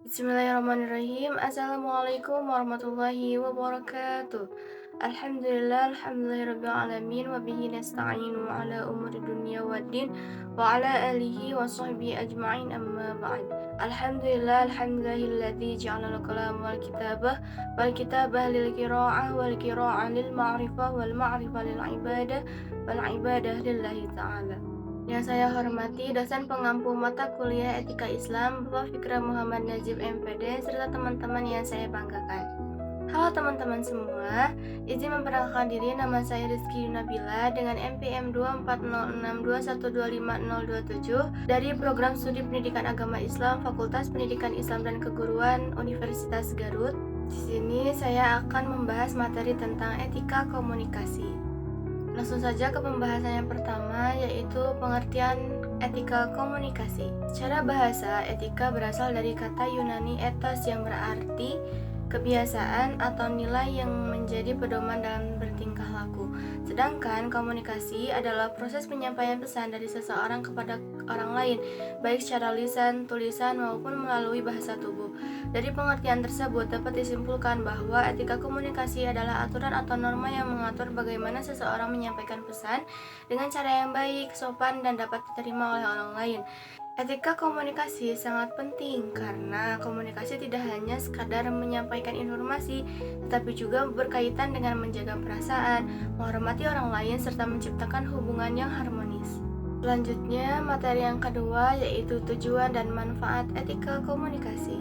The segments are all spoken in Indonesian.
Bismillahirrahmanirrahim. Assalamualaikum warahmatullahi wabarakatuh. Alhamdulillahirabbil wa bihi nasta'inu ala umuri dunya waddin wa ala alihi wa sahbihi ajma'in amma ba'd. Alhamdulillahilladzi ja'ala al-qalam wal kitabah lil qira'ah wal qira'ah lil ma'rifah wal ma'rifah lil ibadah wal ibadah lillahi ta'ala. Yang saya hormati dosen pengampu mata kuliah Etika Islam Bapak Fikra Muhammad Najib MPD serta teman-teman yang saya banggakan. Halo teman-teman semua, izin memperkenalkan diri, nama saya Rizky Nabila dengan NPM 240621250027 dari Program Studi Pendidikan Agama Islam Fakultas Pendidikan Islam dan Keguruan Universitas Garut. Di sini saya akan membahas materi tentang etika komunikasi. Langsung saja ke pembahasan yang pertama, yaitu pengertian etika komunikasi. Secara bahasa, etika berasal dari kata Yunani ethos yang berarti kebiasaan atau nilai yang menjadi pedoman dalam bertingkah laku. Sedangkan komunikasi adalah proses penyampaian pesan dari seseorang kepada orang lain, baik secara lisan, tulisan, maupun melalui bahasa tubuh. Dari pengertian tersebut dapat disimpulkan bahwa etika komunikasi adalah aturan atau norma yang mengatur bagaimana seseorang menyampaikan pesan dengan cara yang baik, sopan, dan dapat diterima oleh orang lain. Etika komunikasi sangat penting karena komunikasi tidak hanya sekadar menyampaikan informasi, tetapi juga berkaitan dengan menjaga perasaan, menghormati orang lain, serta menciptakan hubungan yang harmonis. Selanjutnya, materi yang kedua yaitu tujuan dan manfaat etika komunikasi.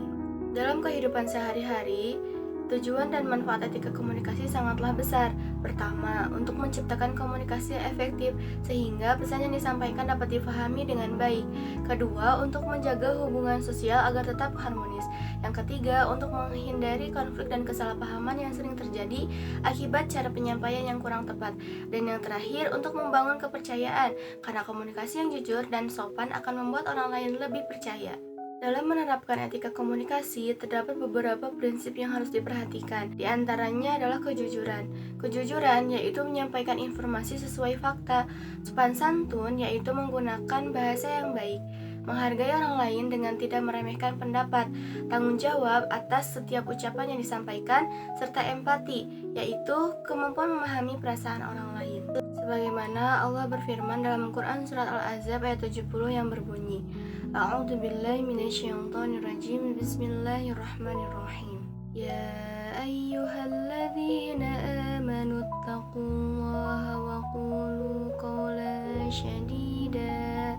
Dalam kehidupan sehari-hari, tujuan dan manfaat etika komunikasi sangatlah besar. Pertama, untuk menciptakan komunikasi yang efektif sehingga pesan yang disampaikan dapat difahami dengan baik. Kedua, untuk menjaga hubungan sosial agar tetap harmonis. Yang ketiga, untuk menghindari konflik dan kesalahpahaman yang sering terjadi akibat cara penyampaian yang kurang tepat. Dan yang terakhir, untuk membangun kepercayaan, karena komunikasi yang jujur dan sopan akan membuat orang lain lebih percaya. Dalam menerapkan etika komunikasi, terdapat beberapa prinsip yang harus diperhatikan. Di antaranya adalah kejujuran. Kejujuran yaitu menyampaikan informasi sesuai fakta. Sopan santun yaitu menggunakan bahasa yang baik. Menghargai orang lain dengan tidak meremehkan pendapat. Tanggung jawab atas setiap ucapan yang disampaikan, serta empati, yaitu kemampuan memahami perasaan orang lain. Sebagaimana Allah berfirman dalam Quran Surat Al-Ahzab ayat 70 yang berbunyi, A'udzu billahi minasyaitonir rajim. Bismillahirrahmanirrahim. Ya ayyuhalladzina amanu taqullaha wa qulu qawlan syadida.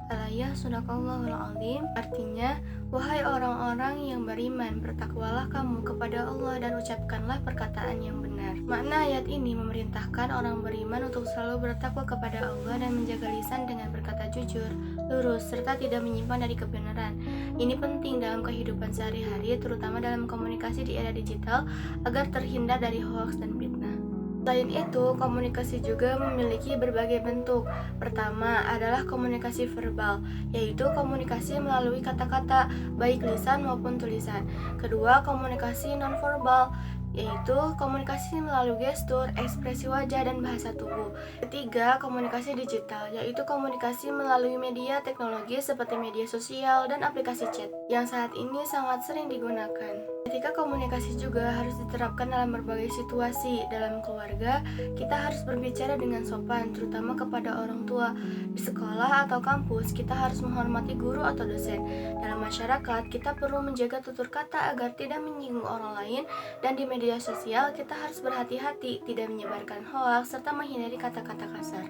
Al-ayah Sadaqallahul Azim. Artinya, wahai orang-orang yang beriman, bertakwalah kamu kepada Allah dan ucapkanlah perkataan yang benar. Makna ayat ini memerintahkan orang beriman untuk selalu bertakwa kepada Allah dan menjaga lisan dengan berkata jujur, lurus, serta tidak menyimpang dari kebenaran. Ini penting dalam kehidupan sehari-hari, terutama dalam komunikasi di era digital, agar terhindar dari hoaks dan fitnah. Selain itu, komunikasi juga memiliki berbagai bentuk. Pertama adalah komunikasi verbal, yaitu komunikasi melalui kata-kata, baik lisan maupun tulisan. Kedua, komunikasi nonverbal, yaitu komunikasi melalui gestur, ekspresi wajah, dan bahasa tubuh. Ketiga, komunikasi digital, yaitu komunikasi melalui media teknologi seperti media sosial dan aplikasi chat, yang saat ini sangat sering digunakan. Etika komunikasi juga harus diterapkan dalam berbagai situasi. Dalam keluarga, kita harus berbicara dengan sopan, terutama kepada orang tua. Di sekolah atau kampus, kita harus menghormati guru atau dosen. Dalam masyarakat, kita perlu menjaga tutur kata agar tidak menyinggung orang lain. Dan di media sosial, kita harus berhati-hati, tidak menyebarkan hoaks, serta menghindari kata-kata kasar.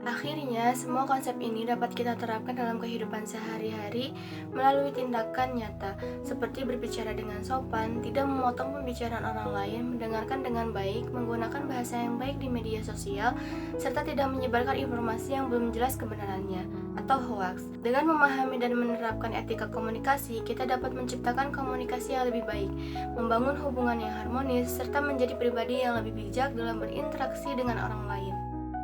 Akhirnya, semua konsep ini dapat kita terapkan dalam kehidupan sehari-hari melalui tindakan nyata, seperti berbicara dengan sopan, tidak memotong pembicaraan orang lain, mendengarkan dengan baik, menggunakan bahasa yang baik di media sosial, serta tidak menyebarkan informasi yang belum jelas kebenarannya, atau hoaks. Dengan memahami dan menerapkan etika komunikasi, kita dapat menciptakan komunikasi yang lebih baik, membangun hubungan yang harmonis, serta menjadi pribadi yang lebih bijak dalam berinteraksi dengan orang lain.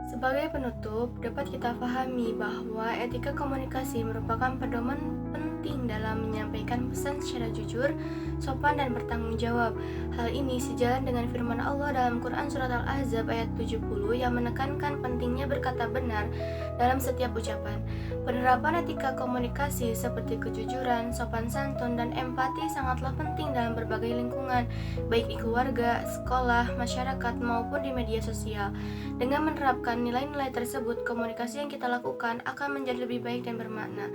Sebagai penutup, dapat kita pahami bahwa etika komunikasi merupakan pedoman penting dalam menyampaikan pesan secara jujur, sopan, dan bertanggung jawab. Hal ini sejalan dengan firman Allah dalam Quran Surat Al-Ahzab ayat 70 yang menekankan pentingnya berkata benar dalam setiap ucapan. Penerapan etika komunikasi seperti kejujuran, sopan santun, dan empati sangatlah penting dalam berbagai lingkungan, baik di keluarga, sekolah, masyarakat, maupun di media sosial. Dengan menerapkan nilai-nilai tersebut, komunikasi yang kita lakukan akan menjadi lebih baik dan bermakna.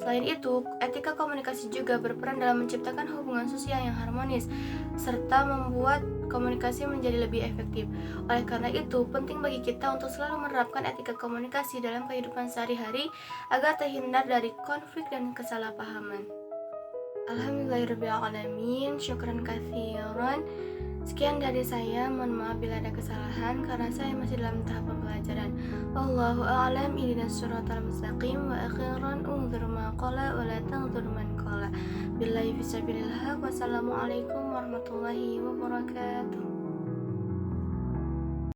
Selain itu, etika komunikasi juga berperan dalam menciptakan hubungan sosial yang harmonis, serta membuat komunikasi menjadi lebih efektif. Oleh karena itu, penting bagi kita untuk selalu menerapkan etika komunikasi dalam kehidupan sehari-hari agar terhindar dari konflik dan kesalahpahaman. Alhamdulillahirrahmanirrahim. Syukran katsiran. Sekian dari saya, mohon maaf bila ada kesalahan karena saya masih dalam tahap pembelajaran. Wallahu a'lam, ihdinas siratal mustaqim, wa akhiran unzur ma qala wa la tanzur man qala. Billahi fisabilillah. Wassalamualaikum warahmatullahi wabarakatuh.